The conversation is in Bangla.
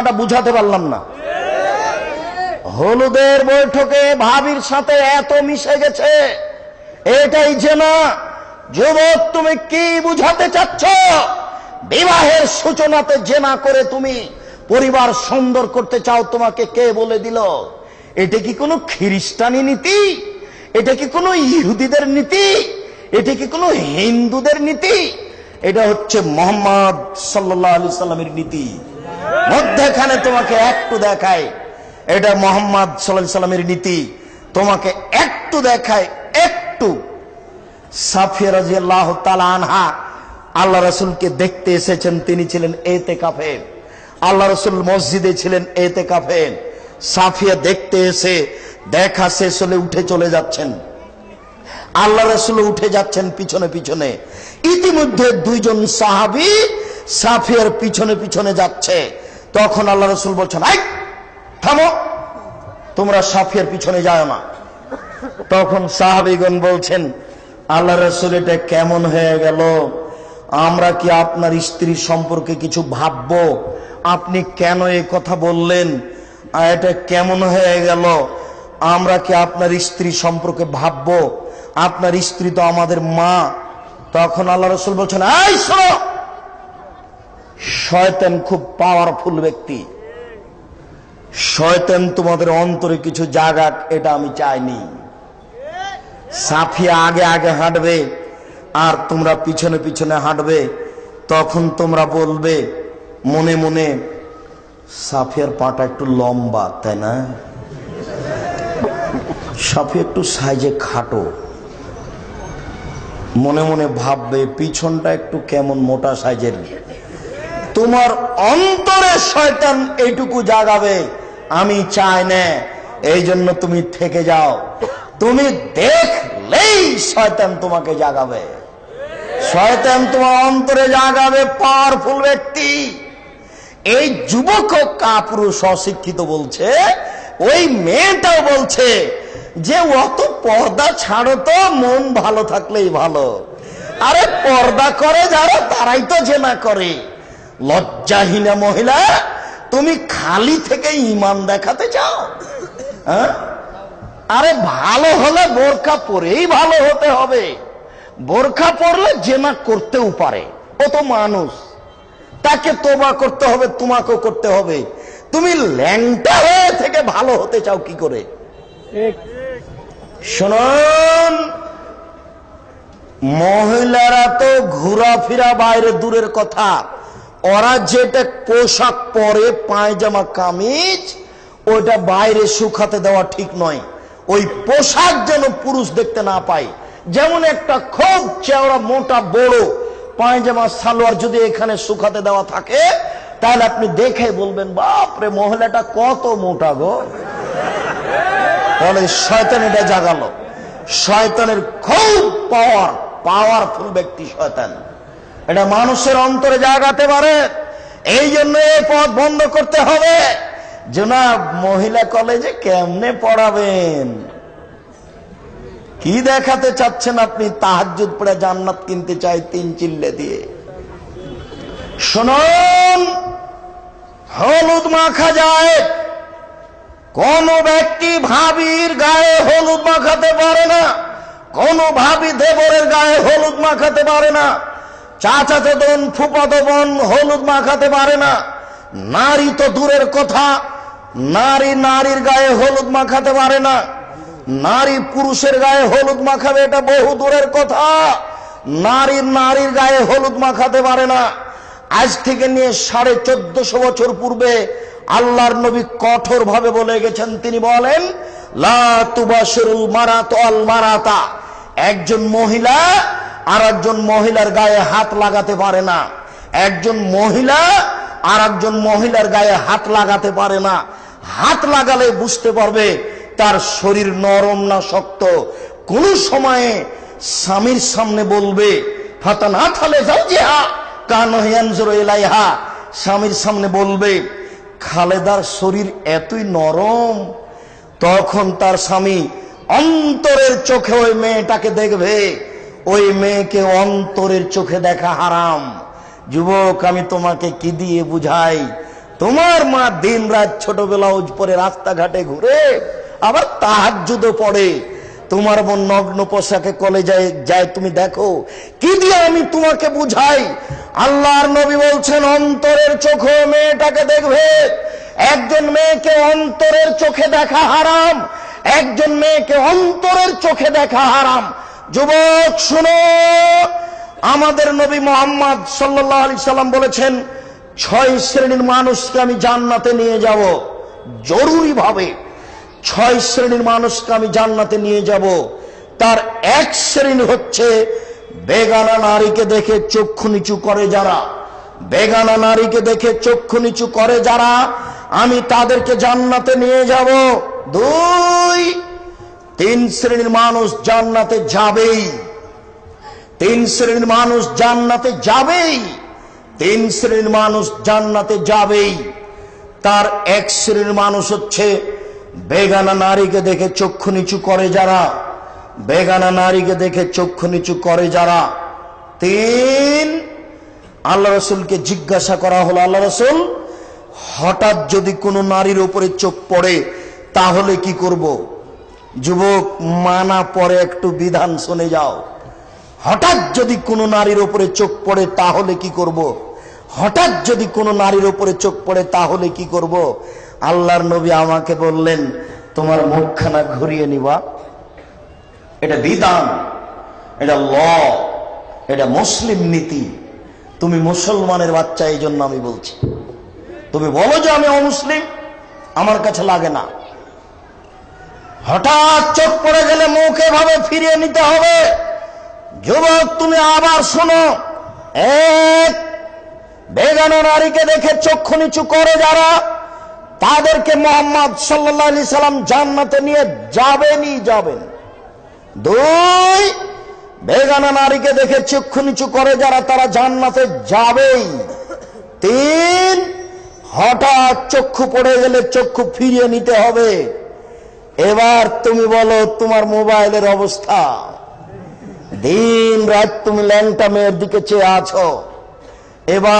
কথাটা বুঝাতে পারলাম না? হলুদের বৈঠকে ভাবির সাথে এত মিশে গেছে, এটাই জেনা। যুবক, তুমি কি বুঝাতে চাচ্ছ? বিবাহের সূচনাতে জেনা করে তুমি পরিবার সুন্দর করতে চাও, তোমাকে কে বলে দিল? এটা কি কোনো খ্রিস্টানি নীতি? এটা কি কোনো ইহুদিদের নীতি? এটা কি কোনো হিন্দুদের নীতি? এটা হচ্ছে মুহাম্মদ সাল্লাল্লাহু আলাইহি সাল্লামের নীতি। মধ্যখানে তোমাকে একটু দেখায়, এটা মুহাম্মদ সাল্লাল্লাহু আলাইহি সাল্লামের নীতি। তোমাকে একটু দেখায়, একটু। সাফিয়া রাদিয়াল্লাহু তাআলা আনহা আল্লাহ রাসূলকে দেখতে এসেছেন, তিনি ছিলেন ইতিকাফে। আল্লাহ রাসূল মসজিদে ছিলেন ইতিকাফে। সাফিয়া দেখতে এসে দেখা শেষ হলে উঠে চলে যাচ্ছেন। আল্লাহ রাসূল উঠে যাচ্ছেন পিছনে পিছনে। ইতিমধ্যে দুইজন সাহাবী সাফিয়ার পিছনে পিছনে যাচ্ছে। তখন আল্লাহ রাসূল বলছেন, এই থামো, তোমরা সাফিয়ার পিছনে যাও না। তখন সাহাবীগণ বলছেন, আল্লাহ রাসূল, এটা কেমন হয়ে গেল? আমরা কি আপনার স্ত্রী সম্পর্কে কিছু ভাববো? আপনি কেন এই কথা বললেন? এটা কেমন হয়ে গেল? আমরা কি আপনার স্ত্রী সম্পর্কে ভাববো? আপনার স্ত্রী তো আমাদের মা। তখন আল্লাহ রাসূল বলছেন, এই শোনো, শয়তান খুব পাওয়ারফুল ব্যক্তি। শয়তান তোমাদের অন্তরে কিছু জাগাক, এটা আমি চাইনি। সাফিয়া আগে আগে হাঁটবে আর তোমরা পিছনে পিছনে হাঁটবে। তখন তোমরা বলবে মনে মনে, সাফিয়ার পাটা একটু লম্বা, তাই না? সাফিয়া একটু সাইজে খাটো। মনে মনে ভাববে পিছনটা একটু কেমন মোটা সাইজের। তোমার অন্তরে শয়তান এইটুকু জাগাবে, আমি চাই না, এই জন্য তুমি থেকে যাও। তুমি দেখলেই শয়তান তোমাকে জাগাবে। শয়তান তোমার অন্তরে জাগাবে পাওয়ারফুল ব্যক্তি। এই যুবক কাপুরুষ অশিক্ষিত বলছে, ওই মেয়েটাও বলছে যে অত পর্দা ছাড়ো তো, মন ভালো থাকলেই ভালো। আরে পর্দা করে যারা, তারাই তো জেনা করে। লজ্জাহীনা মহিলা, তুমি খালি থেকে ঈমান দেখাতে চাও? হ্যাঁ? আরে ভালো হলে বোরকা পরেই ভালো হতে হবে। বোরকা পরলে জেনা করতেও পারে, ও তো মানুষ, তাকে তোবা করতে হবে, তোমাকেও করতে হবে। তুমি ল্যাংটা হয়ে থেকে ভালো হতে চাও কি করে? শুনুন, মহিলারা তো ঘোরাফেরা বাইরে দূরের কথা, ওরা যেটা পোশাক পরে, পায়জামা কামিজ, ওইটা বাইরে শুকাতে দেওয়া ঠিক নয়। ওই পোশাক যেন পুরুষ দেখতে না পায়। যেমন একটা খুব চেওড়া মোটা বড় পায়জামা সালোয়ার যদি এখানে শুকাতে দেওয়া থাকে, তাহলে আপনি দেখে বলবেন, বাপরে মহিলাটা কত মোটা গো। তাহলে শয়তান এটা জাগালো। শয়তানের খুব পাওয়ারফুল ব্যক্তি শয়তান। এটা মানুষের অন্তরে জাগাতে পারে। এই জন্য এই পথ বন্ধ করতে হবে। জনাব, মহিলা কলেজে কেমনে পড়াবেন? কি দেখাতে চাচ্ছেন আপনি? তাহাজ্জুদ পড়ে জান্নাত কিনতে চাই 3 চিল্লে দিয়ে। শুনুন, হলুদ মাখা যায়। কোন ব্যক্তি ভাবির গায়ে হলুদ মাখাতে পারে না। কোন ভাবি দেবরের গায়ে হলুদ মাখাতে পারে না। চাচাতো বোন, ফুফাতো বোন হলুদ মাখাতে পারে না। নারী তো দূরের কথা, নারীর গায়ে হলুদ মাখাতে পারে না। নারী পুরুষের গায়ে হলুদ মাখাবে, এটা বহু দূরের কথা। নারীর গায়ে হলুদ মাখাতে পারে না। আজ থেকে নিয়ে 1450 বছর পূর্বে আল্লাহর নবী কঠোর ভাবে বলে গেছেন। তিনি বলেন, লা তুবাশিরুল মারাতু আল মারাতা, একজন মহিলা আর একজন মহিলার গায়ে হাত লাগাতে পারে না। একজন মহিলা আর একজন মহিলার গায়ে হাত লাগাতে পারে না। হাত লাগালে বুঝতে পারবে তার শরীর নরম না শক্ত। কোন সময়ে স্বামীর সামনে বলবে, ফাতানা থালে যাওজিহা কানা ইয়ানজুরু ইলাইহা, স্বামীর সামনে বলবে, খালেদার শরীর এতই নরম। তখন তার স্বামী অন্তরের চোখে ওই মেয়েটাকে দেখবে। ওই মেয়েকে অন্তরের চোখে দেখা হারাম। যুবক, আমি তোমাকে কি দিয়ে বুঝাই? তোমার মা দিন রাত ছোট ব্লাউজ পরে রাস্তাঘাটে ঘুরে, আবার তাহাজ্জুদও পড়ে। তোমার বোন নগ্ন পোশাকে কলেজায় যায়, তুমি দেখো। কি দিয়ে আমি তোমাকে বুঝাই? আল্লাহর নবী বলছেন, অন্তরের চোখে মেয়েটাকে দেখবে। একজন মেয়েকে অন্তরের চোখে দেখা হারাম, একজন মেয়েকে অন্তরের চোখে দেখা হারাম। যুবক শুনো, আমাদের নবী মুহাম্মদ সাল্লাল্লাহু আলাইহি সাল্লাম বলেছেন, 6 শ্রেণীর মানুষকে আমি জান্নাতে নিয়ে যাব, জরুরি ভাবে 6 শ্রেণীর মানুষকে আমি জান্নাতে নিয়ে যাব। তার এক শ্রেণী হচ্ছে বেগানা নারীকে দেখে চক্ষু নিচু করে যারা, বেগানা নারীকে দেখে চক্ষু নিচু করে যারা, আমি তাদেরকে জান্নাতে নিয়ে যাব। 2, 3 শ্রেণীর মানুষ জান্নাতে যাবেই, 3 শ্রেণীর মানুষ জান্নাতে যাবেই, 3 শ্রেণীর মানুষ জান্নাতে যাবেই। তার এক শ্রেণীর মানুষ হচ্ছে বেগানা নারীকে দেখে চক্ষু নিচু করে যারা, বেগানা নারীকে দেখে চক্ষু নিচু করে যারা। 3, আল্লাহ রাসূলকে জিজ্ঞাসা করা হলো, আল্লাহ রাসূল, হঠাৎ যদি কোনো নারীর উপরে চোখ পড়ে তাহলে কি করব? যুবক, মানা পরে একটু বিধান শুনে যাও। হঠাৎ যদি কোনো নারীর উপরে চোখ পড়ে তাহলে কি করব? হঠাৎ যদি কোনো নারীর উপরে চোখ পড়ে তাহলে কি করব? আল্লাহর নবী আমাকে বললেন, তোমার মুখখানা ঘুরিয়ে নিবা। এটা বিধান, এটা ল, এটা মুসলিম নীতি। তুমি মুসলমানের বাচ্চা, এই জন্য আমি বলছি। তুমি বলো যে আমি অমুসলিম, আমার কাছে লাগে না। হঠাৎ চোখ পড়ে গেলে মুখ এভাবে ফিরিয়ে নিতে হবে। যুবক, তুমি আবার শোনো, এক, বেগানা নারীকে দেখে চক্ষু নিচু করে যারা, তাদেরকে মুহাম্মদ সাল্লাল্লাহু আলাইহি সাল্লাম জান্নাতে নিয়ে যাবেনই যাবেন। 2, বেগানা নারীকে দেখে চক্ষু নিচু করে যারা, তারা জান্নাতে যাবেই। 3, হঠাৎ চক্ষু পড়ে গেলে চক্ষু ফিরিয়ে নিতে হবে। এবার তুমি বলো, তোমার মোবাইলের অবস্থা, দিন রাত তুমি ল্যাংটা মেয়ের দিকে চেয়ে আছো। এবার